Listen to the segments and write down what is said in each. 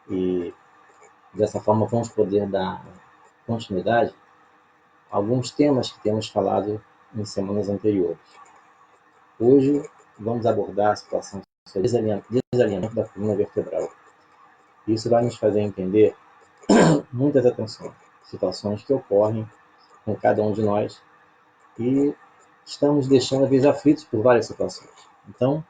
E dessa forma vamos poder dar continuidade a alguns temas que temos falado em semanas anteriores. Hoje vamos abordar a situação sobre desalinhamento da coluna vertebral. Isso vai nos fazer entender muitas situações que ocorrem com cada um de nós e estamos deixando às vezes aflitos por várias situações. Então,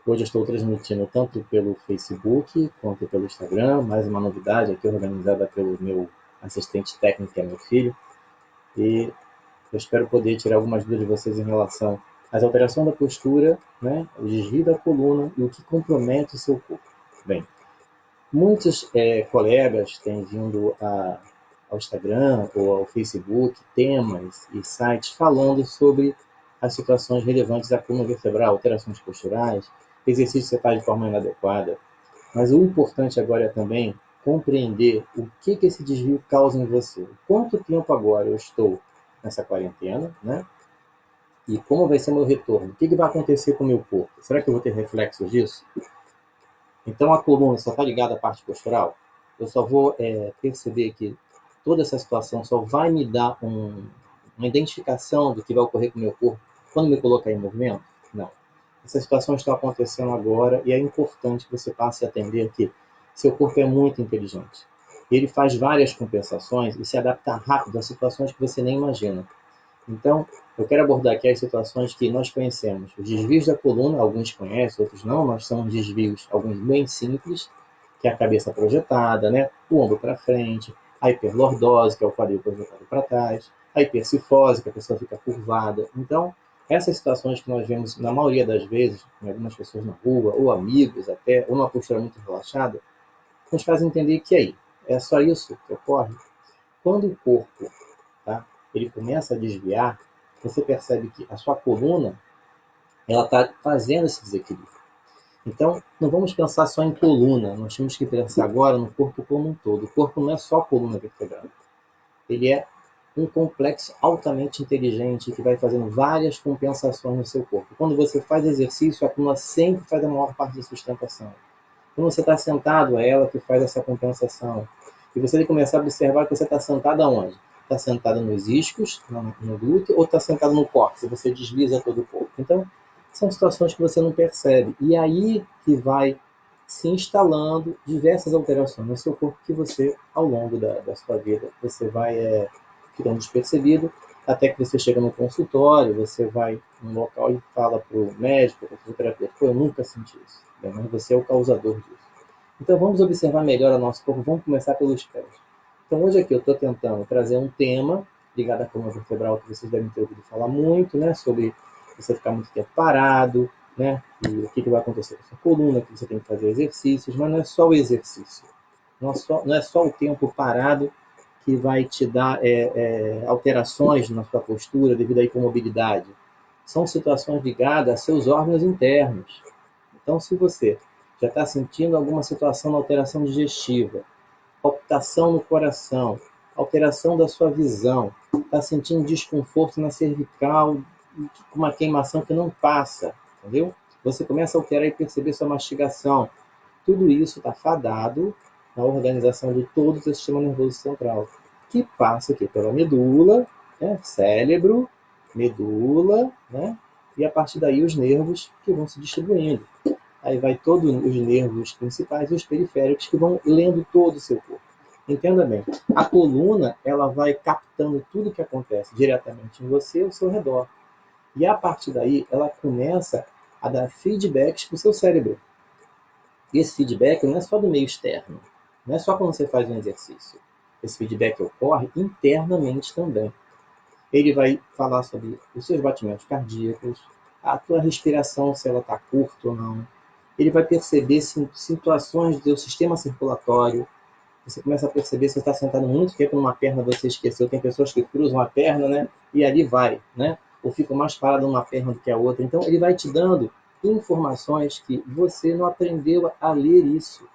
hoje eu estou transmitindo tanto pelo Facebook quanto pelo Instagram, mais uma novidade aqui organizada pelo meu assistente técnico, que é meu filho, e eu espero poder tirar algumas dúvidas de vocês em relação às alterações da postura, né, o desvio da coluna e o que compromete o seu corpo. Bem, muitos colegas têm vindo ao Instagram ou ao Facebook temas e sites falando sobre as situações relevantes da coluna vertebral, alterações posturais, exercício que você faz de forma inadequada. Mas o importante agora é também compreender o que esse desvio causa em você. Quanto tempo agora eu estou nessa quarentena, né? E como vai ser meu retorno? O que vai acontecer com o meu corpo? Será que eu vou ter reflexos disso? Então a coluna só está ligada à parte postural? Eu só vou perceber que toda essa situação só vai me dar uma identificação do que vai ocorrer com o meu corpo quando me colocar em movimento? Não. Essas situações estão acontecendo agora e é importante que você passe a entender que seu corpo é muito inteligente. Ele faz várias compensações e se adapta rápido a situações que você nem imagina. Então, eu quero abordar aqui as situações que nós conhecemos. Os desvios da coluna, alguns conhecem, outros não, mas são desvios, alguns bem simples, que é a cabeça projetada, né? O ombro para frente, a hiperlordose, que é o quadril projetado para trás, a hipercifose, que a pessoa fica curvada. Então, essas situações que nós vemos, na maioria das vezes, em algumas pessoas na rua, ou amigos até, ou numa postura muito relaxada, nos fazem entender que aí, é só isso que ocorre. Quando o corpo, tá, ele começa a desviar, você percebe que a sua coluna ela está fazendo esse desequilíbrio. Então, não vamos pensar só em coluna, nós temos que pensar agora no corpo como um todo. O corpo não é só a coluna vertebral. Ele é um complexo altamente inteligente que vai fazendo várias compensações no seu corpo. Quando você faz exercício, a coluna sempre faz a maior parte da sustentação. Quando você está sentado, é ela que faz essa compensação. E você tem que começar a observar que você está sentado aonde? Está sentado nos iscos, no glúteo, ou está sentado no cóccix, você desliza todo o corpo. Então, são situações que você não percebe. E aí que vai se instalando diversas alterações no seu corpo que você, ao longo da sua vida, você vai ficando despercebido, até que você chega no consultório, você vai num local e fala para o médico, para o fisioterapeuta, pô, eu nunca senti isso. Bem, mas você é o causador disso. Então vamos observar melhor o nosso corpo, vamos começar pelos pés. Então hoje aqui eu estou tentando trazer um tema ligado à coluna vertebral que vocês devem ter ouvido falar muito, né, sobre você ficar muito tempo parado, né, e o que vai acontecer com a sua coluna, que você tem que fazer exercícios, mas não é só o exercício, não é só o tempo parado que vai te dar alterações na sua postura devido à hipomobilidade. São situações ligadas a seus órgãos internos. Então, se você já está sentindo alguma situação de alteração digestiva, palpitação no coração, alteração da sua visão, está sentindo desconforto na cervical, uma queimação que não passa, entendeu? Você começa a alterar e perceber sua mastigação. Tudo isso está fadado na organização de todo o sistema nervoso central, que passa aqui pela medula, né? Cérebro, medula, né? E a partir daí os nervos que vão se distribuindo. Aí vai todos os nervos principais e os periféricos que vão lendo todo o seu corpo. Entenda bem, a coluna ela vai captando tudo que acontece diretamente em você e ao seu redor. E a partir daí ela começa a dar feedbacks para o seu cérebro. E esse feedback não é só do meio externo, não é só quando você faz um exercício. Esse feedback ocorre internamente também. Ele vai falar sobre os seus batimentos cardíacos, a tua respiração, se ela está curta ou não. Ele vai perceber situações do seu sistema circulatório. Você começa a perceber se você está sentado muito tempo numa perna, você esqueceu. Tem pessoas que cruzam a perna, né? E ali vai, né? Ou ficam mais paradas numa perna do que a outra. Então, ele vai te dando informações que você não aprendeu a ler isso.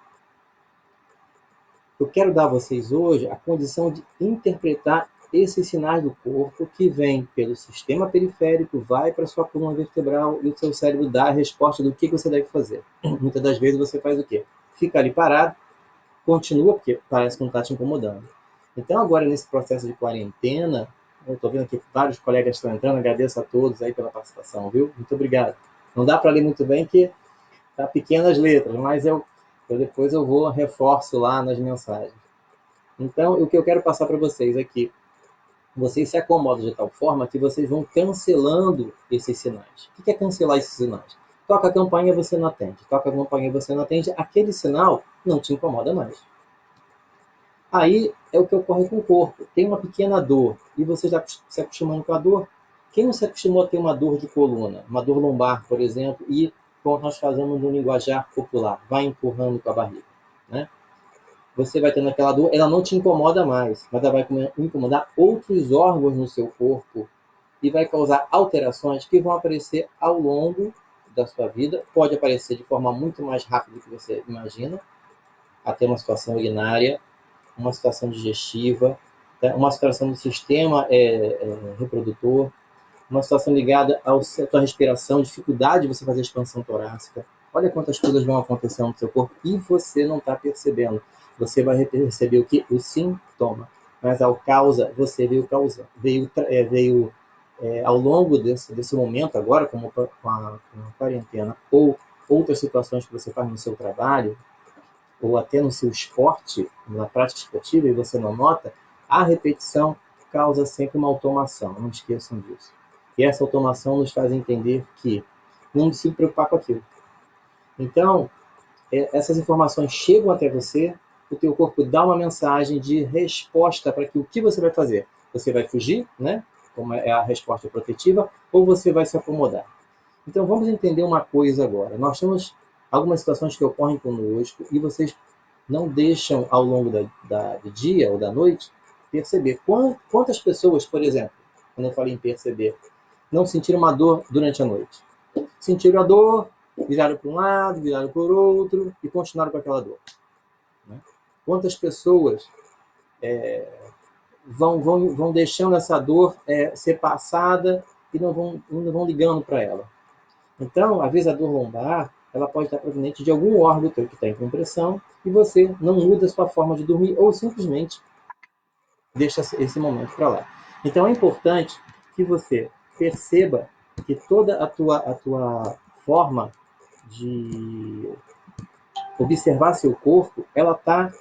Eu quero dar a vocês hoje a condição de interpretar esses sinais do corpo que vem pelo sistema periférico, vai para a sua coluna vertebral e o seu cérebro dá a resposta do que você deve fazer. Muitas das vezes você faz o quê? Fica ali parado, continua, porque parece que não está te incomodando. Então, agora, nesse processo de quarentena, eu estou vendo que vários colegas estão entrando, agradeço a todos aí pela participação, viu? Muito obrigado. Não dá para ler muito bem, que tá pequenas letras, mas eu depois eu vou reforço lá nas mensagens. Então, o que eu quero passar para vocês aqui, vocês se acomodam de tal forma que vocês vão cancelando esses sinais. O que é cancelar esses sinais? Toca a campainha, você não atende. Toca a campainha, você não atende. Aquele sinal não te incomoda mais. Aí é o que ocorre com o corpo. Tem uma pequena dor e você já se acostumando com a dor. Quem não se acostumou a ter uma dor de coluna, uma dor lombar, por exemplo, e, como nós fazemos no linguajar popular, vai empurrando com a barriga, né? Você vai tendo aquela dor, ela não te incomoda mais, mas ela vai incomodar outros órgãos no seu corpo e vai causar alterações que vão aparecer ao longo da sua vida. Pode aparecer de forma muito mais rápida do que você imagina, até uma situação urinária, uma situação digestiva, uma situação do sistema reprodutor, uma situação ligada à sua respiração, dificuldade de você fazer expansão torácica. Olha quantas coisas vão acontecendo no seu corpo e você não está percebendo. Você vai perceber o que? O sintoma. Mas a causa, você veio causando. Veio ao longo desse momento agora, como com a quarentena, ou outras situações que você faz no seu trabalho, ou até no seu esporte, na prática esportiva, e você não nota, a repetição causa sempre uma automação, não esqueçam disso. E essa automação nos faz entender que não se preocupar com aquilo. Então, essas informações chegam até você, o teu corpo dá uma mensagem de resposta para que o que você vai fazer? Você vai fugir, né? Como é a resposta protetiva, ou você vai se acomodar? Então, vamos entender uma coisa agora. Nós temos algumas situações que ocorrem conosco e vocês não deixam ao longo do dia ou da noite perceber. Quantas pessoas, por exemplo, quando eu falei em perceber, não sentiram uma dor durante a noite? Sentiram a dor, viraram para um lado, viraram para o outro e continuaram com aquela dor, né? Quantas pessoas vão deixando essa dor ser passada e não vão ligando para ela? Então, às vezes a dor lombar, ela pode estar proveniente de algum órgão teu que está em compressão e você não muda a sua forma de dormir ou simplesmente deixa esse momento para lá. Então, é importante que você perceba que toda a tua forma de observar seu corpo, ela está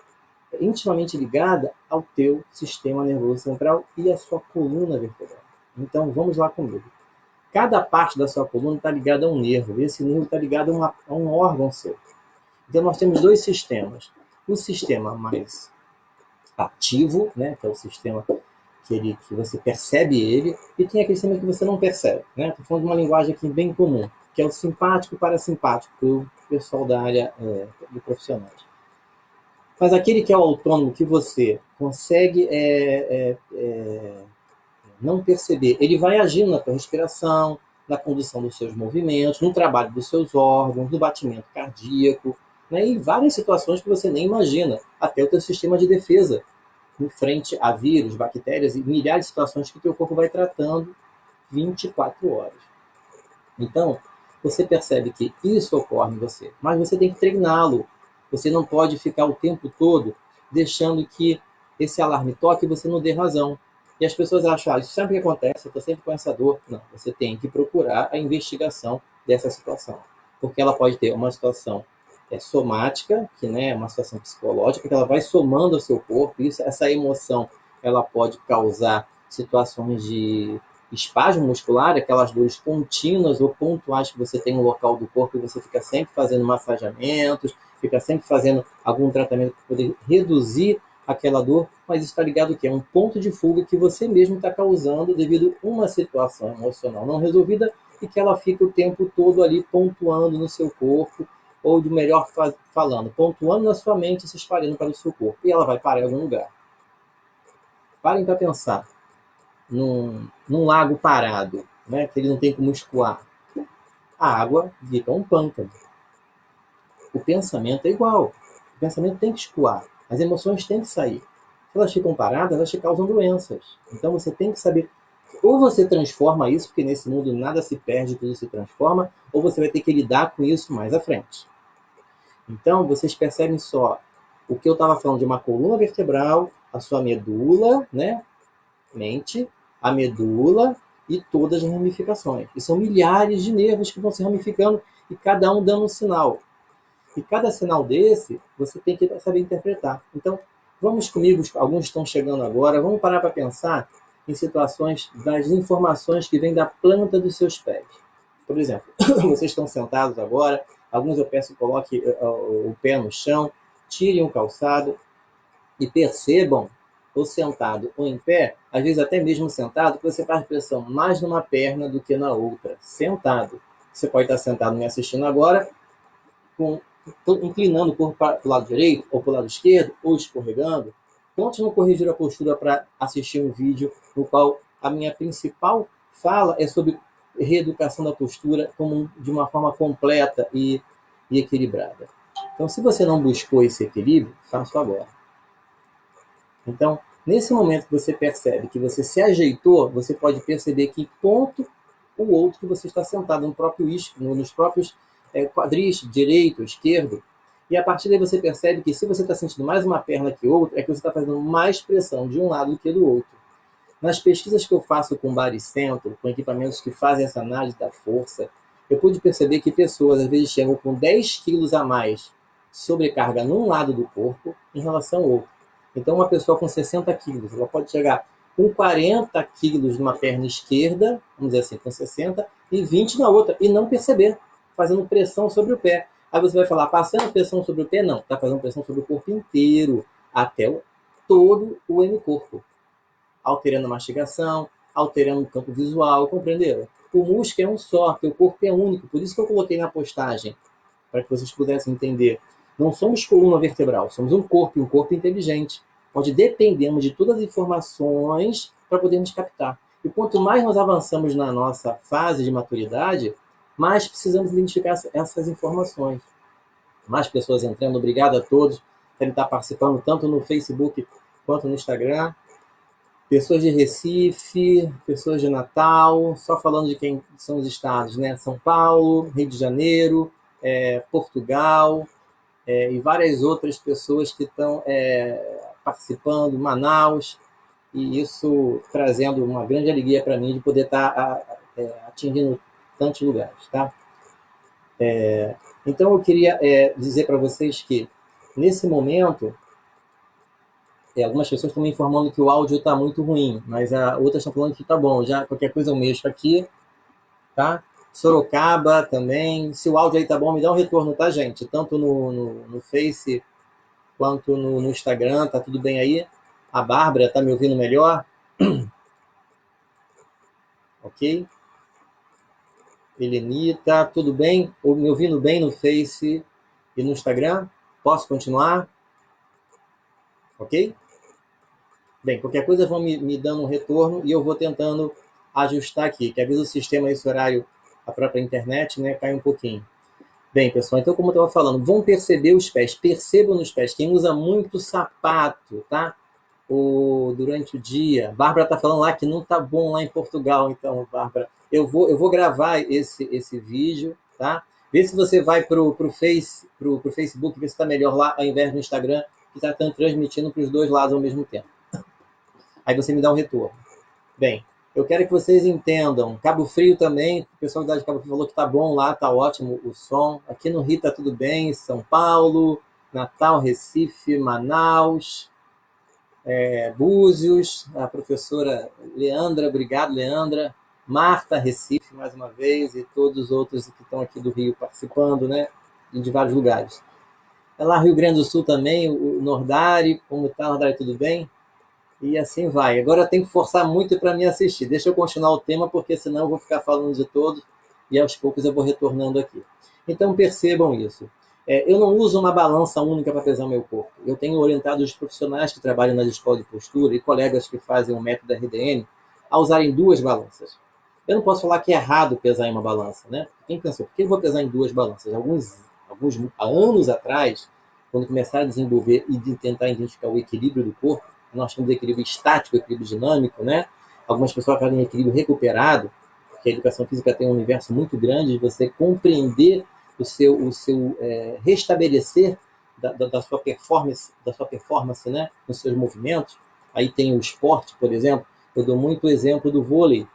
intimamente ligada ao teu sistema nervoso central e à sua coluna vertebral. Então, vamos lá comigo. Cada parte da sua coluna está ligada a um nervo, e esse nervo está ligado a um órgão seu. Então, nós temos dois sistemas. O sistema mais ativo, né, que é o sistema que você percebe ele, e tem aquele sistema que você não percebe. Estou falando de uma linguagem aqui bem comum, que é o simpático e parasimpático, para o pessoal da área de profissionais. Mas aquele que é o autônomo, que você consegue não perceber, ele vai agindo na tua respiração, na condução dos seus movimentos, no trabalho dos seus órgãos, no batimento cardíaco, né, em várias situações que você nem imagina, até o teu sistema de defesa, em frente a vírus, bactérias e milhares de situações que o teu corpo vai tratando 24 horas. Então, você percebe que isso ocorre em você, mas você tem que treiná-lo. Você não pode ficar o tempo todo deixando que esse alarme toque e você não dê razão. E as pessoas acham, isso sempre acontece, eu estou sempre com essa dor. Não, você tem que procurar a investigação dessa situação. Porque ela pode ter uma situação somática, que né, é uma situação psicológica, que ela vai somando ao seu corpo. Essa emoção ela pode causar situações de espasmo muscular, aquelas dores contínuas ou pontuais que você tem no local do corpo e você fica sempre fazendo massageamentos, fica sempre fazendo algum tratamento para poder reduzir aquela dor, mas isso está ligado que é um ponto de fuga que você mesmo está causando devido a uma situação emocional não resolvida e que ela fica o tempo todo ali pontuando no seu corpo, ou de melhor falando, pontuando na sua mente e se espalhando para o seu corpo, e ela vai parar em algum lugar. Parem para pensar num lago parado, né, que ele não tem como escoar. A água vira um pântano. O pensamento é igual. O pensamento tem que escoar. As emoções têm que sair. Se elas ficam paradas, elas te causam doenças. Então você tem que saber, ou você transforma isso, porque nesse mundo nada se perde, tudo se transforma, ou você vai ter que lidar com isso mais à frente. Então vocês percebem só O que eu estava falando de uma coluna vertebral, a sua medula, né? Mente, a medula e todas as ramificações. E são milhares de nervos que vão se ramificando e cada um dando um sinal. E cada sinal desse, você tem que saber interpretar. Então, vamos comigo, alguns estão chegando agora, vamos parar para pensar em situações das informações que vêm da planta dos seus pés. Por exemplo, vocês estão sentados agora, alguns eu peço que coloquem o pé no chão, tirem o calçado e percebam, ou sentado ou em pé, às vezes até mesmo sentado, que você faz pressão mais numa perna do que na outra. Sentado. Você pode estar sentado me assistindo agora, inclinando o corpo para o lado direito, ou para o lado esquerdo, ou escorregando. Tente não corrigir a postura para assistir um vídeo no qual a minha principal fala é sobre reeducação da postura de uma forma completa e equilibrada. Então, se você não buscou esse equilíbrio, faça agora. Então, nesse momento que você percebe que você se ajeitou, você pode perceber que ponto o outro que você está sentado no próprio isquio, nos próprios quadris, direito, esquerdo. E a partir daí você percebe que se você está sentindo mais uma perna que outra, é que você está fazendo mais pressão de um lado do que do outro. Nas pesquisas que eu faço com baricentro, com equipamentos que fazem essa análise da força, eu pude perceber que pessoas às vezes chegam com 10 quilos a mais sobrecarga num lado do corpo em relação ao outro. Então, uma pessoa com 60 quilos, ela pode chegar com 40 quilos numa perna esquerda, vamos dizer assim, com 60, e 20 na outra, e não perceber, fazendo pressão sobre o pé. Aí você vai falar, passando pressão sobre o pé? Não, está fazendo pressão sobre o corpo inteiro, até todo o hemicorpo, alterando a mastigação, alterando o campo visual, compreenderam? O músculo é um só, teu corpo é único, por isso que eu coloquei na postagem, para que vocês pudessem entender. Não somos coluna vertebral, somos um corpo inteligente, onde dependemos de todas as informações para podermos captar. E quanto mais nós avançamos na nossa fase de maturidade, mais precisamos identificar essas informações. Mais pessoas entrando, obrigado a todos por estar participando, tanto no Facebook quanto no Instagram. Pessoas de Recife, pessoas de Natal, só falando de quem são os estados, né? São Paulo, Rio de Janeiro, Portugal, e várias outras pessoas que estão participando, Manaus, e isso trazendo uma grande alegria para mim de poder estar atingindo tantos lugares, tá? Então eu queria dizer para vocês que, nesse momento, algumas pessoas estão me informando que o áudio está muito ruim, mas outras estão falando que está bom. Já qualquer coisa eu mexo aqui, tá? Sorocaba também. Se o áudio aí tá bom, me dá um retorno, tá, gente? Tanto no Face quanto no Instagram, tá tudo bem aí? A Bárbara tá me ouvindo melhor? Ok? Helenita, tudo bem? Me ouvindo bem no Face e no Instagram? Posso continuar? Ok? Bem, qualquer coisa vão me dando um retorno e eu vou tentando ajustar aqui, que às vezes o sistema, esse horário, a própria internet, né, cai um pouquinho. Bem, pessoal, então como eu estava falando, vão perceber os pés, percebam nos pés. Quem usa muito sapato, tá? Durante o dia. Bárbara está falando lá que não tá bom lá em Portugal, então, Bárbara. Eu vou gravar esse vídeo, tá? Vê se você vai pro Facebook, ver se está melhor lá, ao invés do Instagram, que está transmitindo para os dois lados ao mesmo tempo. Aí você me dá um retorno. Bem, eu quero que vocês entendam. Cabo Frio também, o pessoal da de Cabo Frio falou que tá bom lá, tá ótimo o som. Aqui no Rio tá tudo bem, São Paulo, Natal, Recife, Manaus, Búzios, a professora Leandra, obrigado, Leandra. Marta, Recife, mais uma vez, e todos os outros que estão aqui do Rio participando, né? De vários lugares. Lá Rio Grande do Sul também, o Nordari, como tá, Nordari, tudo bem? E assim vai. Agora eu tenho que forçar muito para me assistir. Deixa eu continuar o tema, porque senão eu vou ficar falando de todos e aos poucos eu vou retornando aqui. Então percebam isso. Eu não uso uma balança única para pesar o meu corpo. Eu tenho orientado os profissionais que trabalham nas escolas de postura e colegas que fazem o método RDN a usarem duas balanças. Eu não posso falar que é errado pesar em uma balança, né? Quem pensou, por que eu vou pesar em duas balanças? Alguns anos atrás, quando começaram a desenvolver e de tentar identificar o equilíbrio do corpo, nós temos equilíbrio estático, equilíbrio dinâmico, né? Algumas pessoas fazem equilíbrio recuperado, porque a educação física tem um universo muito grande de você compreender o seu restabelecer da sua performance, né, nos seus movimentos. Aí tem o esporte, por exemplo. Eu dou muito exemplo do vôlei.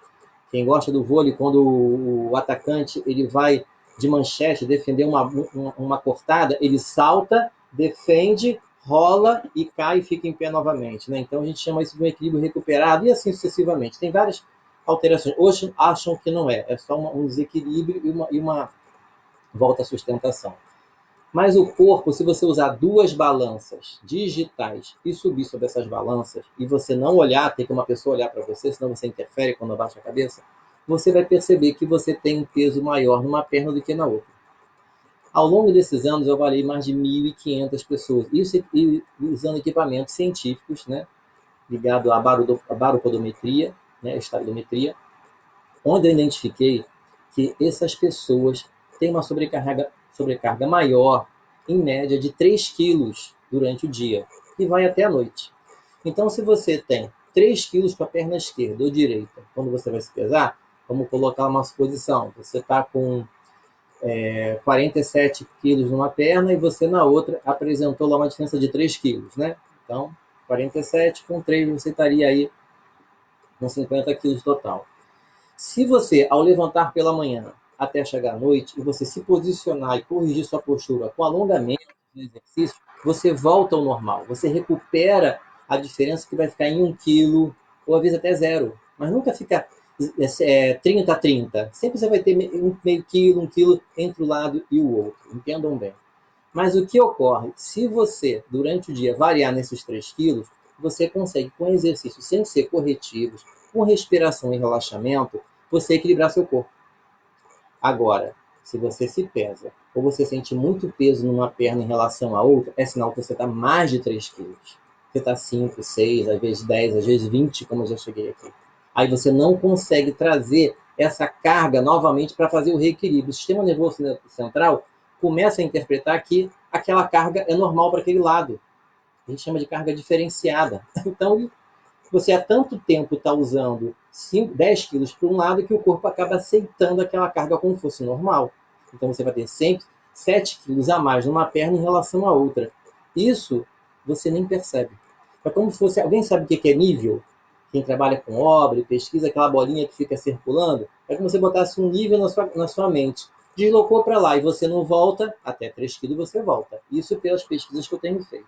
Quem gosta do vôlei, quando o atacante ele vai de manchete defender uma cortada, ele salta, defende, rola e cai e fica em pé novamente, né? Então a gente chama isso de um equilíbrio recuperado e assim sucessivamente. Tem várias alterações. Hoje acham que não é só um desequilíbrio e uma volta à sustentação. Mas o corpo, se você usar duas balanças digitais e subir sobre essas balanças, e você não olhar, tem que uma pessoa olhar para você, senão você interfere quando abaixa a cabeça, você vai perceber que você tem um peso maior numa perna do que na outra. Ao longo desses anos, eu avaliei mais de 1.500 pessoas, isso usando equipamentos científicos, né, ligado à baropodometria, né, estadometria, onde eu identifiquei que essas pessoas têm uma sobrecarga maior, em média de 3 quilos durante o dia, e vai até a noite. Então, se você tem 3 quilos para a perna esquerda ou direita, quando você vai se pesar, vamos colocar uma suposição, você está com 47 quilos numa perna e você na outra apresentou lá uma diferença de 3 quilos, né? Então, 47 com 3 você estaria aí com 50 quilos total. Se você, ao levantar pela manhã até chegar à noite, e você se posicionar e corrigir sua postura com alongamento do exercício, você volta ao normal. Você recupera a diferença que vai ficar em 1 quilo, ou às vezes até 0. Mas nunca fica 30 a 30. Sempre você vai ter meio quilo, 1 quilo entre o lado e o outro. Entendam bem. Mas o que ocorre? Se você, durante o dia, variar nesses 3 quilos, você consegue, com exercícios sem ser corretivos, com respiração e relaxamento, você equilibrar seu corpo. Agora, se você se pesa, ou você sente muito peso numa perna em relação à outra, é sinal que você está mais de 3 quilos. Você está 5, 6, às vezes 10, às vezes 20, como eu já cheguei aqui. Aí você não consegue trazer essa carga novamente para fazer o reequilíbrio. O sistema nervoso central começa a interpretar que aquela carga é normal para aquele lado. A gente chama de carga diferenciada. Então, você há tanto tempo está usando 10 quilos para um lado que o corpo acaba aceitando aquela carga como se fosse normal. Então você vai ter sempre 7 quilos a mais numa perna em relação à outra. Isso você nem percebe. É como se fosse... Alguém sabe o que é nível? Quem trabalha com obra e pesquisa, aquela bolinha que fica circulando, é como se você botasse um nível na sua mente. Deslocou para lá e você não volta, até 3 quilos você volta. Isso pelas pesquisas que eu tenho feito.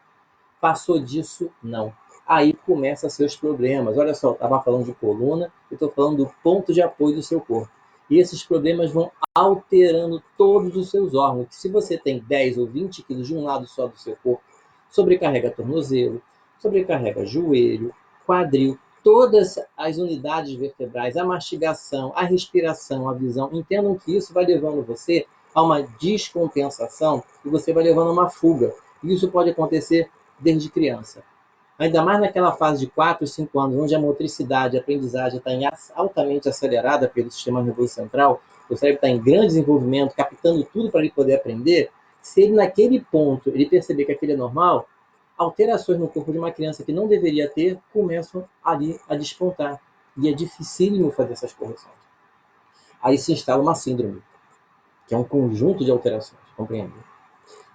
Passou disso, não. Aí começam seus problemas. Olha só, eu estava falando de coluna, eu estou falando do ponto de apoio do seu corpo. E esses problemas vão alterando todos os seus órgãos. Se você tem 10 ou 20 quilos de um lado só do seu corpo, sobrecarrega tornozelo, sobrecarrega joelho, quadril, todas as unidades vertebrais, a mastigação, a respiração, a visão. Entendam que isso vai levando você a uma descompensação e você vai levando a uma fuga. Isso pode acontecer desde criança. Ainda mais naquela fase de 4, 5 anos, onde a motricidade, a aprendizagem está altamente acelerada pelo sistema nervoso central, o cérebro está em grande desenvolvimento, captando tudo para ele poder aprender. Se ele, naquele ponto, ele perceber que aquilo é normal, alterações no corpo de uma criança que não deveria ter começam ali a despontar. E é dificílimo fazer essas correções. Aí se instala uma síndrome, que é um conjunto de alterações, compreende?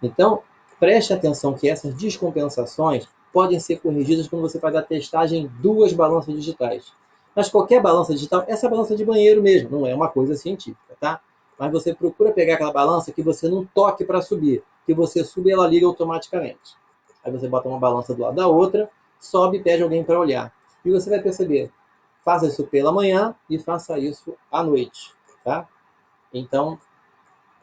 Então, preste atenção que essas descompensações podem ser corrigidas quando você faz a testagem em 2 balanças digitais. Mas qualquer balança digital, essa balança de banheiro mesmo, não é uma coisa científica, tá? Mas você procura pegar aquela balança que você não toque para subir, que você suba e ela liga automaticamente. Aí você bota uma balança do lado da outra, sobe e pede alguém para olhar. E você vai perceber, faça isso pela manhã e faça isso à noite, tá? Então,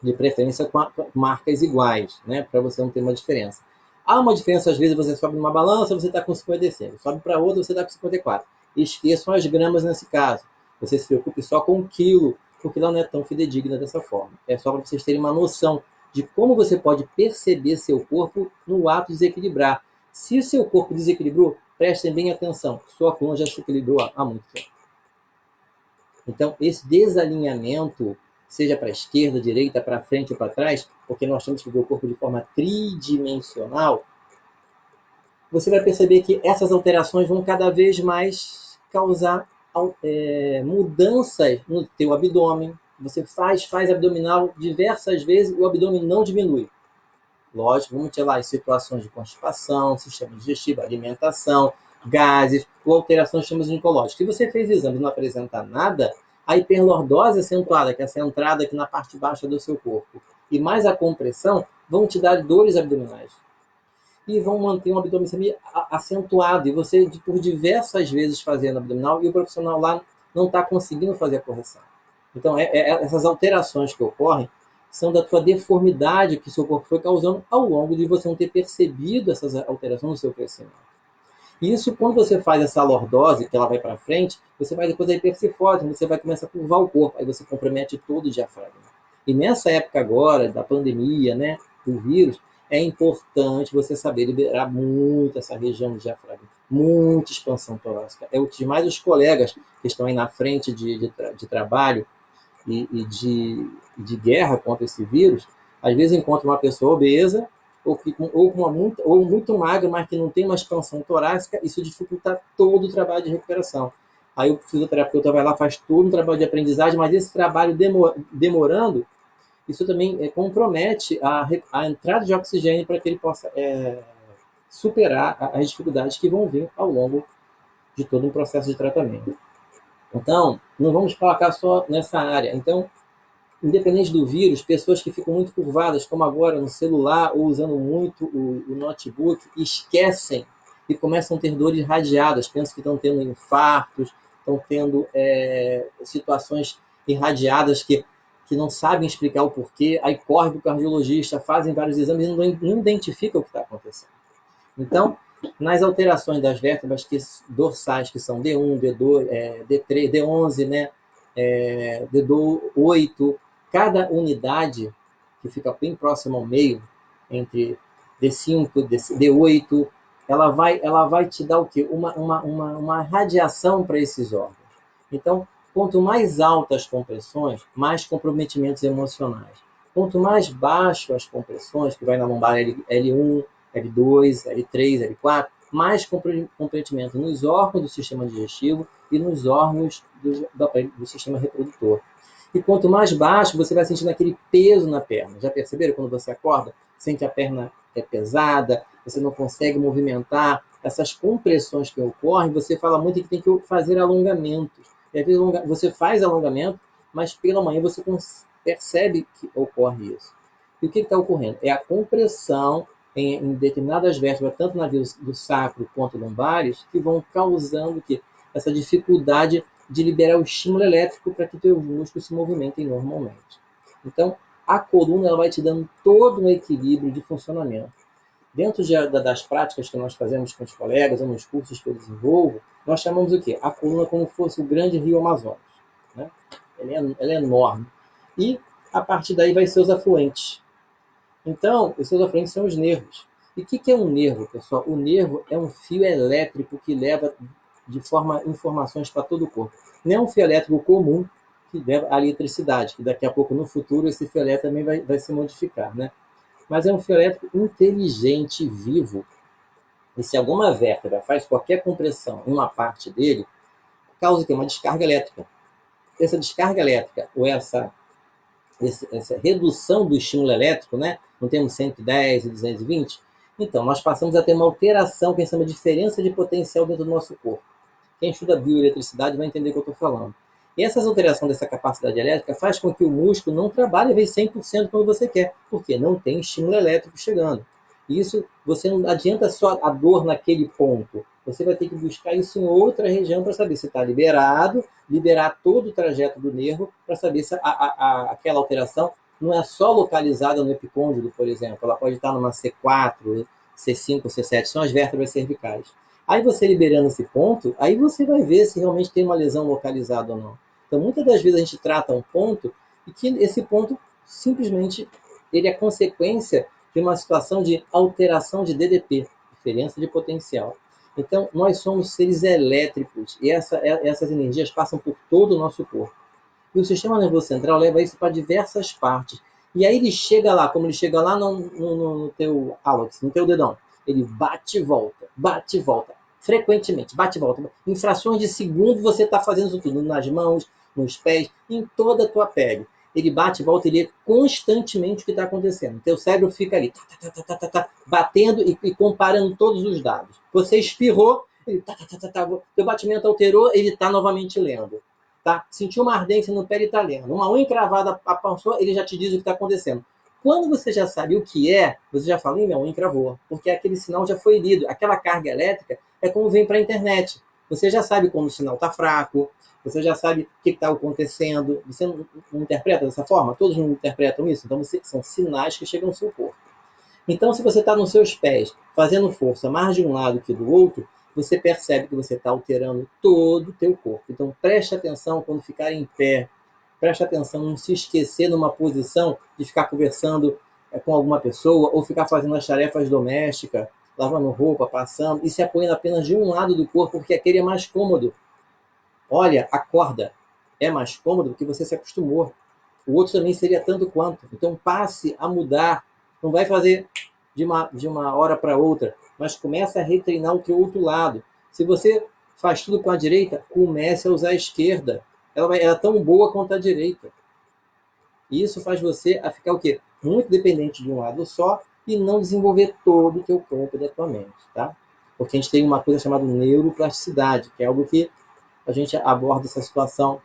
de preferência com marcas iguais, né? Para você não ter uma diferença. Há uma diferença, às vezes você sobe numa balança, você está com 55, sobe para outra, você está com 54. Esqueçam as gramas nesse caso. Você se preocupe só com o quilo, porque ela não é tão fidedigna dessa forma. É só para vocês terem uma noção de como você pode perceber seu corpo no ato de desequilibrar. Se o seu corpo desequilibrou, prestem bem atenção, sua coluna já se equilibrou há muito tempo. Então, esse desalinhamento, seja para a esquerda, direita, para frente ou para trás, porque nós temos que ver o corpo de forma tridimensional, você vai perceber que essas alterações vão cada vez mais causar mudanças no teu abdômen. Você faz abdominal diversas vezes e o abdômen não diminui. Lógico, vamos ter lá as situações de constipação, sistema digestivo, alimentação, gases ou alterações do sistema ginecológico. Se você fez exame e não apresentar nada, a hiperlordose acentuada, que é essa entrada aqui na parte baixa do seu corpo, e mais a compressão, vão te dar dores abdominais. E vão manter um abdômen acentuado. E você, por diversas vezes fazendo abdominal, e o profissional lá não está conseguindo fazer a correção. Então, essas alterações que ocorrem são da tua deformidade que seu corpo foi causando ao longo de você não ter percebido essas alterações no seu crescimento. E isso, quando você faz essa lordose, que ela vai para frente, você vai depois a hipercifose, você vai começar a curvar o corpo, aí você compromete todo o diafragma. E nessa época agora, da pandemia, né, do vírus, é importante você saber liberar muito essa região do diafragma, muita expansão torácica. É o que mais os colegas que estão aí na frente de trabalho e de guerra contra esse vírus, às vezes encontra uma pessoa obesa ou muito magra, mas que não tem uma expansão torácica, isso dificulta todo o trabalho de recuperação. Aí o fisioterapeuta vai lá, faz todo um trabalho de aprendizagem, mas esse trabalho demorando, isso também compromete a entrada de oxigênio para que ele possa superar as dificuldades que vão vir ao longo de todo um processo de tratamento. Então, não vamos focar só nessa área. Então, independente do vírus, pessoas que ficam muito curvadas, como agora no celular, ou usando muito o notebook, esquecem e começam a ter dores radiadas, pensam que estão tendo infartos, estão tendo situações irradiadas que não sabem explicar o porquê, aí corre para o cardiologista, fazem vários exames e não identificam o que está acontecendo. Então, nas alterações das vértebras dorsais, que são D1, D2, D3, D11, né, D8, cada unidade que fica bem próxima ao meio, entre D5 e D8, ela vai te dar o quê? Uma radiação para esses órgãos. Então, quanto mais altas as compressões, mais comprometimentos emocionais. Quanto mais baixo as compressões, que vai na lombar L1, L2, L3, L4, mais comprometimento nos órgãos do sistema digestivo e nos órgãos do sistema reprodutor. E quanto mais baixo, você vai sentindo aquele peso na perna. Já perceberam quando você acorda? Sente a perna pesada, você não consegue movimentar. Essas compressões que ocorrem, você fala muito que tem que fazer alongamentos. E às vezes você faz alongamento, mas pela manhã você percebe que ocorre isso. E o que está ocorrendo? É a compressão em determinadas vértebras, tanto na via do sacro quanto lombares, que vão causando essa dificuldade de liberar o estímulo elétrico para que teus músculos se movimentem normalmente. Então, a coluna ela vai te dando todo um equilíbrio de funcionamento. Dentro das práticas que nós fazemos com os colegas, ou nos cursos que eu desenvolvo, nós chamamos o quê? A coluna como se fosse o grande rio Amazonas. Né? Ela é enorme. E, a partir daí, vai ser os afluentes. Então, os seus afluentes são os nervos. E o que é um nervo, pessoal? O nervo é um fio elétrico que leva de forma informações para todo o corpo. Não é um fio elétrico comum que leva a eletricidade, que daqui a pouco, no futuro, esse fio elétrico também vai se modificar, né? Mas é um fio elétrico inteligente, vivo. E se alguma vértebra faz qualquer compressão em uma parte dele, causa uma descarga elétrica. Essa descarga elétrica, ou essa redução do estímulo elétrico, né? Não temos 110 e 220? Então, nós passamos a ter uma alteração, que a gente chama de diferença de potencial dentro do nosso corpo. Quem estuda bioeletricidade vai entender o que eu estou falando. E essas alterações dessa capacidade elétrica faz com que o músculo não trabalhe às vezes 100% quando você quer, porque não tem estímulo elétrico chegando. Isso, você não adianta só a dor naquele ponto. Você vai ter que buscar isso em outra região para saber se está liberado, liberar todo o trajeto do nervo para saber se aquela alteração não é só localizada no epicôndilo, por exemplo. Ela pode estar numa C4, C5, C7, são as vértebras cervicais. Aí você liberando esse ponto, aí você vai ver se realmente tem uma lesão localizada ou não. Então, muitas das vezes a gente trata um ponto e que esse ponto simplesmente ele é consequência de uma situação de alteração de DDP, diferença de potencial. Então, nós somos seres elétricos e essas energias passam por todo o nosso corpo. E o sistema nervoso central leva isso para diversas partes. E aí ele chega lá, como ele chega lá no teu hálux, no teu dedão. Ele bate e volta, frequentemente, bate e volta. Em frações de segundo você está fazendo isso tudo, nas mãos, nos pés, em toda a tua pele. ele bate e volta, ele lê constantemente o que está acontecendo. Teu cérebro fica ali, batendo e comparando todos os dados. Você espirrou, ele teu batimento alterou, ele está novamente lendo. Tá? Sentiu uma ardência no pé, ele está lendo. Uma unha encravada passou, ele já te diz o que está acontecendo. Quando você já sabe o que é, você já fala, minha unha encravou, porque aquele sinal já foi lido. Aquela carga elétrica é como vem para a internet. Você já sabe quando o sinal está fraco, você já sabe o que está acontecendo. Você não interpreta dessa forma? Todos não interpretam isso? Então, são sinais que chegam ao seu corpo. Então, se você está nos seus pés, fazendo força mais de um lado que do outro, você percebe que você está alterando todo o teu corpo. Então, preste atenção quando ficar em pé. Preste atenção em não se esquecer numa posição de ficar conversando com alguma pessoa ou ficar fazendo as tarefas domésticas, lavando roupa, passando, e se apoiando apenas de um lado do corpo, porque aquele é mais cômodo. Olha, a corda é mais cômodo porque você se acostumou. O outro também seria tanto quanto. Então passe a mudar. Não vai fazer de uma hora para outra, mas comece a retreinar o teu outro lado. Se você faz tudo com a direita, comece a usar a esquerda. Ela é tão boa quanto a direita. E isso faz você a ficar o quê? Muito dependente de um lado só e não desenvolver todo o teu corpo da tua mente, tá? Porque a gente tem uma coisa chamada neuroplasticidade, que é algo que a gente aborda essa situação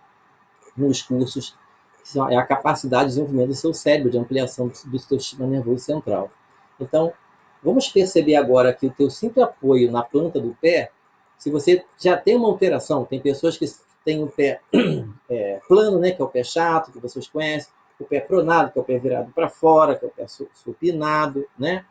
nos cursos, que é a capacidade de desenvolvimento do seu cérebro, de ampliação do seu sistema nervoso central. Então, vamos perceber agora que o teu simples apoio na planta do pé, se você já tem uma alteração, tem pessoas que têm o pé plano, né, que é o pé chato, que vocês conhecem, o pé pronado, que é o pé virado para fora, que é o pé supinado, né?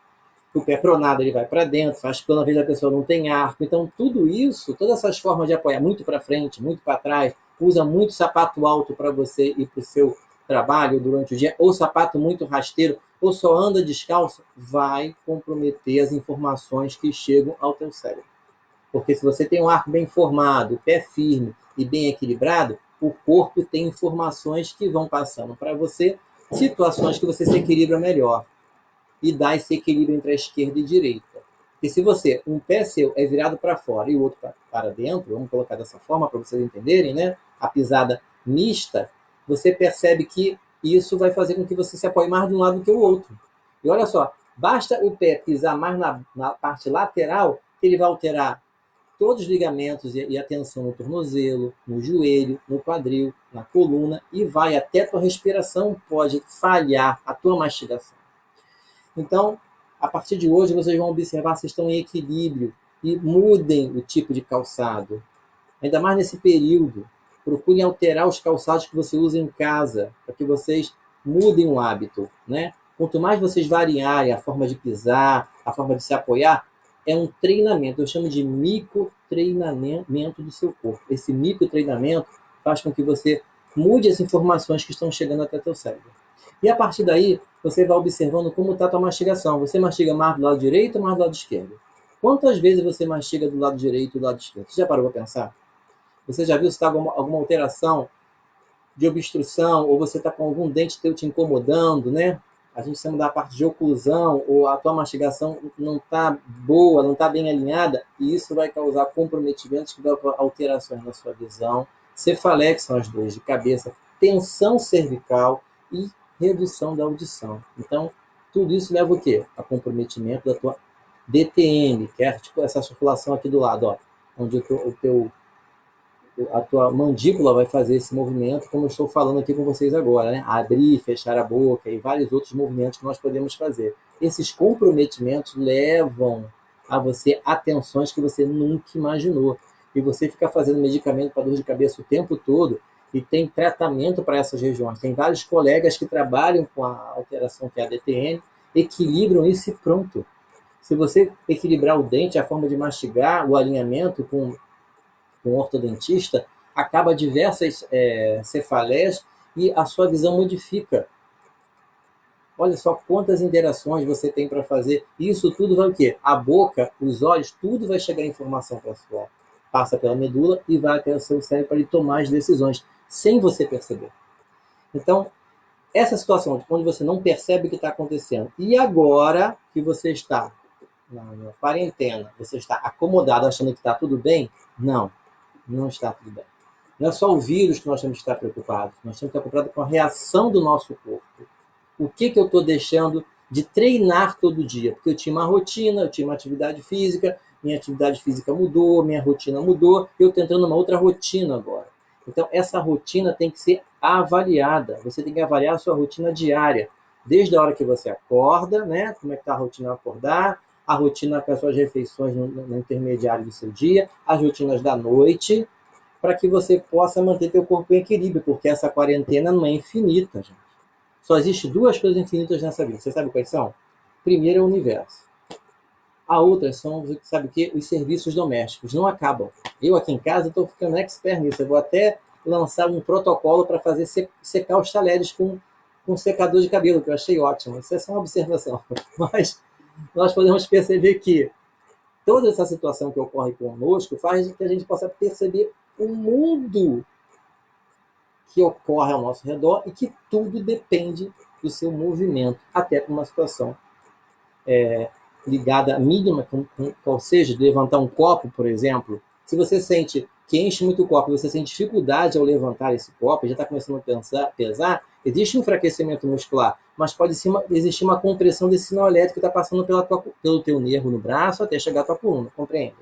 O pé pronado ele vai para dentro, faz plano, às vezes a pessoa não tem arco. Então, tudo isso, todas essas formas de apoiar muito para frente, muito para trás, usa muito sapato alto para você ir para o seu trabalho durante o dia, ou sapato muito rasteiro, ou só anda descalço, vai comprometer as informações que chegam ao teu cérebro. Porque se você tem um arco bem formado, pé firme e bem equilibrado, o corpo tem informações que vão passando para você, situações que você se equilibra melhor e dá esse equilíbrio entre a esquerda e a direita. E se você, um pé seu é virado para fora e o outro para dentro, vamos colocar dessa forma para vocês entenderem, né? A pisada mista, você percebe que isso vai fazer com que você se apoie mais de um lado do que o outro. E olha só, basta o pé pisar mais na parte lateral, que ele vai alterar todos os ligamentos e a tensão no tornozelo, no joelho, no quadril, na coluna, e vai até a tua respiração pode falhar, a tua mastigação. Então, a partir de hoje, vocês vão observar se estão em equilíbrio e mudem o tipo de calçado. Ainda mais nesse período. Procurem alterar os calçados que você usa em casa, para que vocês mudem o hábito, né? Quanto mais vocês variarem a forma de pisar, a forma de se apoiar, é um treinamento. Eu chamo de microtreinamento do seu corpo. Esse microtreinamento faz com que você mude as informações que estão chegando até o teu cérebro. E a partir daí, você vai observando como está a tua mastigação. Você mastiga mais do lado direito ou mais do lado esquerdo? Quantas vezes você mastiga do lado direito ou do lado esquerdo? Você já parou para pensar? Você já viu se está alguma alteração de obstrução ou você está com algum dente teu te incomodando, né? A gente chama da parte de oclusão ou a tua mastigação não está boa, não está bem alinhada e isso vai causar comprometimentos que vão alterações na sua visão, cefaleia, que são as dores de cabeça, tensão cervical e redução da audição. Então, tudo isso leva o quê? A comprometimento da tua DTM, que é tipo essa circulação aqui do lado, ó, onde a tua mandíbula vai fazer esse movimento, como eu estou falando aqui com vocês agora, né? Abrir, fechar a boca e vários outros movimentos que nós podemos fazer. Esses comprometimentos levam a você atenções que você nunca imaginou. E você fica fazendo medicamento para dor de cabeça o tempo todo e tem tratamento para essas regiões. Tem vários colegas que trabalham com a alteração que é a DTN, equilibram isso e pronto. Se você equilibrar o dente, a forma de mastigar, o alinhamento com um ortodontista, acaba diversas cefaleias e a sua visão modifica. Olha só quantas interações você tem para fazer. Isso tudo vai o quê? A boca, os olhos, tudo vai chegar a informação para sua. Passa pela medula e vai até o seu cérebro para ele tomar as decisões, sem você perceber. Então, essa situação onde você não percebe o que está acontecendo, e agora que você está na quarentena, você está acomodado achando que está tudo bem? Não, não está tudo bem. Não é só o vírus que nós temos que estar preocupados, nós temos que estar preocupados com a reação do nosso corpo. O que eu estou deixando de treinar todo dia? Porque eu tinha uma rotina, eu tinha uma atividade física, minha atividade física mudou, minha rotina mudou, eu estou entrando numa outra rotina agora. Então, essa rotina tem que ser avaliada. Você tem que avaliar a sua rotina diária. Desde a hora que você acorda, né? Como é que está a rotina ao acordar, a rotina com as suas refeições no intermediário do seu dia, as rotinas da noite, para que você possa manter teu corpo em equilíbrio, porque essa quarentena não é infinita, gente. Só existem duas coisas infinitas nessa vida. Você sabe quais são? Primeiro é o universo. A outra são, sabe o quê? Os serviços domésticos. Não acabam. Eu aqui em casa estou ficando expert nisso. Eu vou até lançar um protocolo para fazer secar os talheres com secador de cabelo, que eu achei ótimo. Isso é só uma observação. Mas nós podemos perceber que toda essa situação que ocorre conosco faz com que a gente possa perceber o mundo que ocorre ao nosso redor e que tudo depende do seu movimento, até para uma situação ligada à mínima, ou seja, de levantar um copo, por exemplo. Se você sente que enche muito o copo e você sente dificuldade ao levantar esse copo, já está começando a pesar, existe um enfraquecimento muscular, mas pode existir uma compressão desse sinal elétrico que está passando pelo teu nervo no braço até chegar à tua coluna, compreende?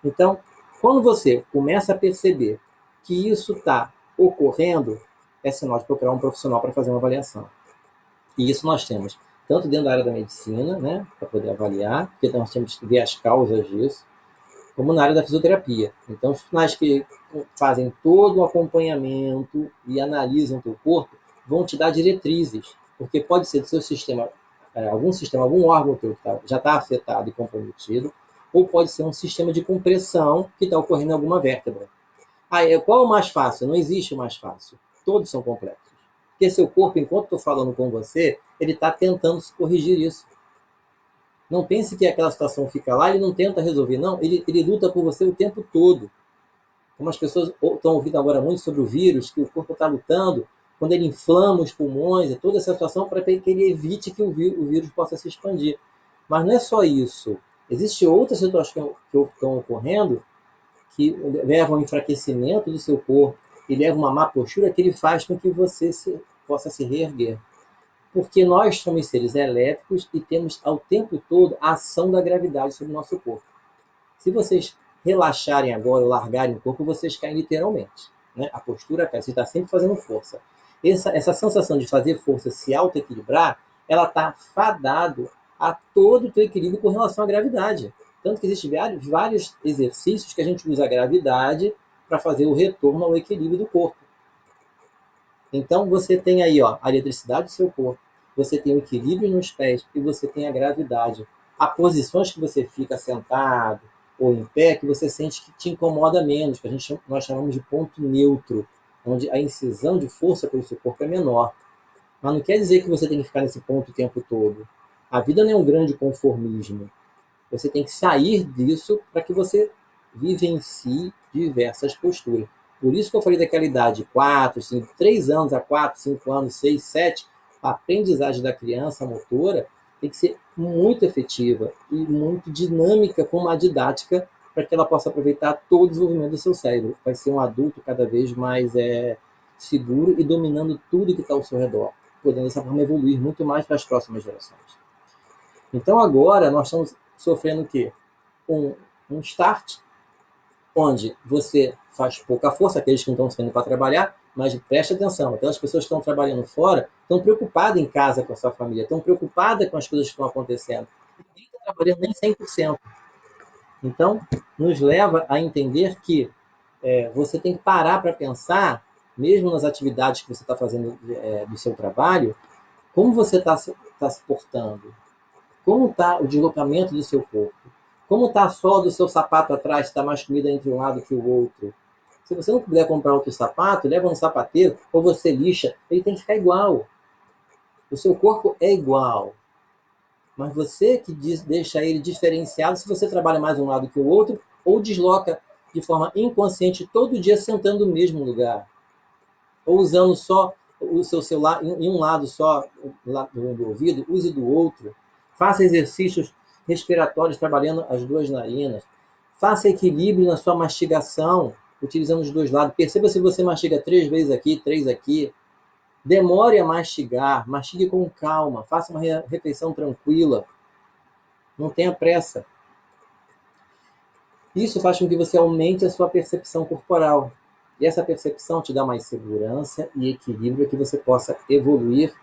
Então, quando você começa a perceber que isso está ocorrendo, é sinal de procurar um profissional para fazer uma avaliação. E isso nós temos tanto dentro da área da medicina, né, para poder avaliar, porque nós temos que ver as causas disso, como na área da fisioterapia. Então, os profissionais que fazem todo o acompanhamento e analisam o teu corpo vão te dar diretrizes, porque pode ser do seu sistema, algum órgão teu que já está afetado e comprometido, ou pode ser um sistema de compressão que está ocorrendo em alguma vértebra. Qual é o mais fácil? Não existe o mais fácil. Todos são complexos. Porque seu corpo, enquanto estou falando com você, ele está tentando corrigir isso. Não pense que aquela situação fica lá e ele não tenta resolver. Não, ele luta por você o tempo todo. Como as pessoas estão ouvindo agora muito sobre o vírus, que o corpo está lutando, quando ele inflama os pulmões, toda essa situação para que ele evite que o vírus possa se expandir. Mas não é só isso. Existem outras situações que estão ocorrendo que levam ao enfraquecimento do seu corpo e levam a uma má postura que ele faz com que você possa se reerguer. Porque nós somos seres elétricos e temos ao tempo todo a ação da gravidade sobre o nosso corpo. Se vocês relaxarem agora ou largarem o corpo, vocês caem literalmente. Né? A postura cai, você está sempre fazendo força. Essa sensação de fazer força, se auto-equilibrar, ela está fadado a todo o teu equilíbrio com relação à gravidade. Tanto que existem vários exercícios que a gente usa a gravidade para fazer o retorno ao equilíbrio do corpo. Então você tem aí a eletricidade do seu corpo, você tem o equilíbrio nos pés e você tem a gravidade. Há posições que você fica sentado ou em pé que você sente que te incomoda menos, que nós chamamos de ponto neutro, onde a incisão de força pelo seu corpo é menor. Mas não quer dizer que você tem que ficar nesse ponto o tempo todo. A vida não é um grande conformismo. Você tem que sair disso para que você vivencie diversas posturas. Por isso que eu falei daquela idade, 4, 5, 3 anos a 4, 5 anos, 6, 7, a aprendizagem da criança motora tem que ser muito efetiva e muito dinâmica com uma didática para que ela possa aproveitar todo o desenvolvimento do seu cérebro. Vai ser um adulto cada vez mais seguro e dominando tudo que está ao seu redor, podendo dessa forma evoluir muito mais para as próximas gerações. Então agora nós estamos sofrendo o quê? Um start, onde você faz pouca força, aqueles que não estão saindo para trabalhar, mas preste atenção, aquelas pessoas que estão trabalhando fora estão preocupadas em casa com a sua família, estão preocupadas com as coisas que estão acontecendo. Ninguém está trabalhando nem 100%. Então, nos leva a entender que você tem que parar para pensar, mesmo nas atividades que você está fazendo do seu trabalho, como você está se portando, como está o deslocamento do seu corpo, como está a sola do seu sapato atrás, se está mais comida entre um lado que o outro. Se você não puder comprar outro sapato, leva um sapateiro, ou você lixa, ele tem que ficar igual. O seu corpo é igual. Mas você que deixa ele diferenciado se você trabalha mais um lado que o outro, ou desloca de forma inconsciente todo dia sentando no mesmo lugar. Ou usando só o seu celular em um lado só do ouvido, use do outro. Faça exercícios respiratórios trabalhando as duas narinas. Faça equilíbrio na sua mastigação. utilizando os dois lados. Perceba se você mastiga 3 vezes aqui, 3 aqui. Demore a mastigar, mastigue com calma, faça uma refeição tranquila. Não tenha pressa. Isso faz com que você aumente a sua percepção corporal. E essa percepção te dá mais segurança e equilíbrio para que você possa evoluir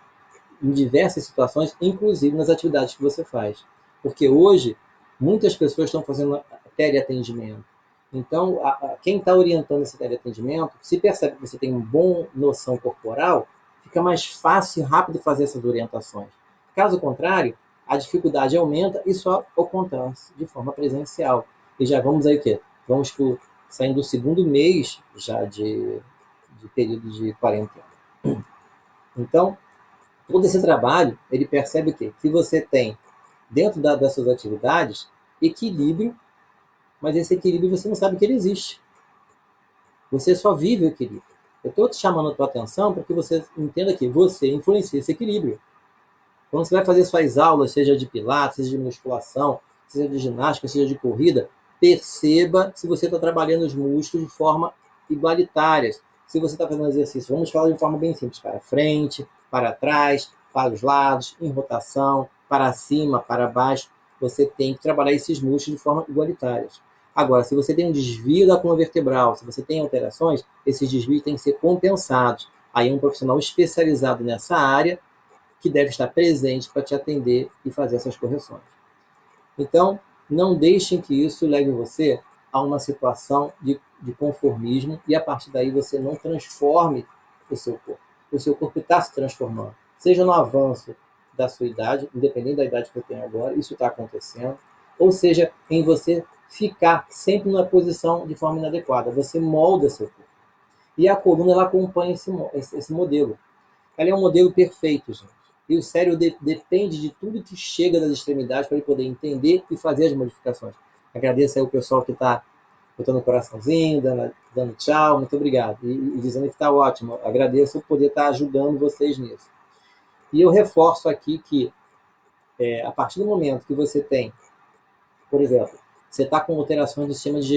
em diversas situações, inclusive nas atividades que você faz. Porque hoje, muitas pessoas estão fazendo teleatendimento. Então, quem está orientando esse teleatendimento, se percebe que você tem uma boa noção corporal, fica mais fácil e rápido fazer essas orientações. Caso contrário, a dificuldade aumenta e só acontece de forma presencial. E já vamos aí o quê? Vamos saindo do segundo mês já de período de quarentena. Então, todo esse trabalho, ele percebe o quê? Que você tem, dentro das suas atividades, equilíbrio, mas esse equilíbrio você não sabe que ele existe. Você só vive o equilíbrio. Eu estou te chamando a tua atenção para que você entenda que você influencia esse equilíbrio. Quando você vai fazer suas aulas, seja de pilates, seja de musculação, seja de ginástica, seja de corrida, perceba se você está trabalhando os músculos de forma igualitária. Se você está fazendo exercício, vamos falar de forma bem simples, para frente, para trás, para os lados, em rotação, para cima, para baixo. Você tem que trabalhar esses músculos de forma igualitária. Agora, se você tem um desvio da coluna vertebral, se você tem alterações, esses desvios têm que ser compensados. Aí um profissional especializado nessa área que deve estar presente para te atender e fazer essas correções. Então, não deixem que isso leve você a uma situação de conformismo e a partir daí você não transforme o seu corpo. O seu corpo está se transformando, seja no avanço da sua idade, independente da idade que eu tenho agora, isso está acontecendo, ou seja, em você ficar sempre numa posição de forma inadequada. Você molda seu corpo. E a coluna ela acompanha esse modelo. Ela é um modelo perfeito, gente. E o cérebro depende de tudo que chega das extremidades para ele poder entender e fazer as modificações. Agradeço aí o pessoal que está botando o coraçãozinho, dando tchau, muito obrigado. E dizendo que está ótimo. Agradeço por poder estar ajudando vocês nisso. E eu reforço aqui que, a partir do momento que você tem, por exemplo, você está com alterações do sistema digestivo,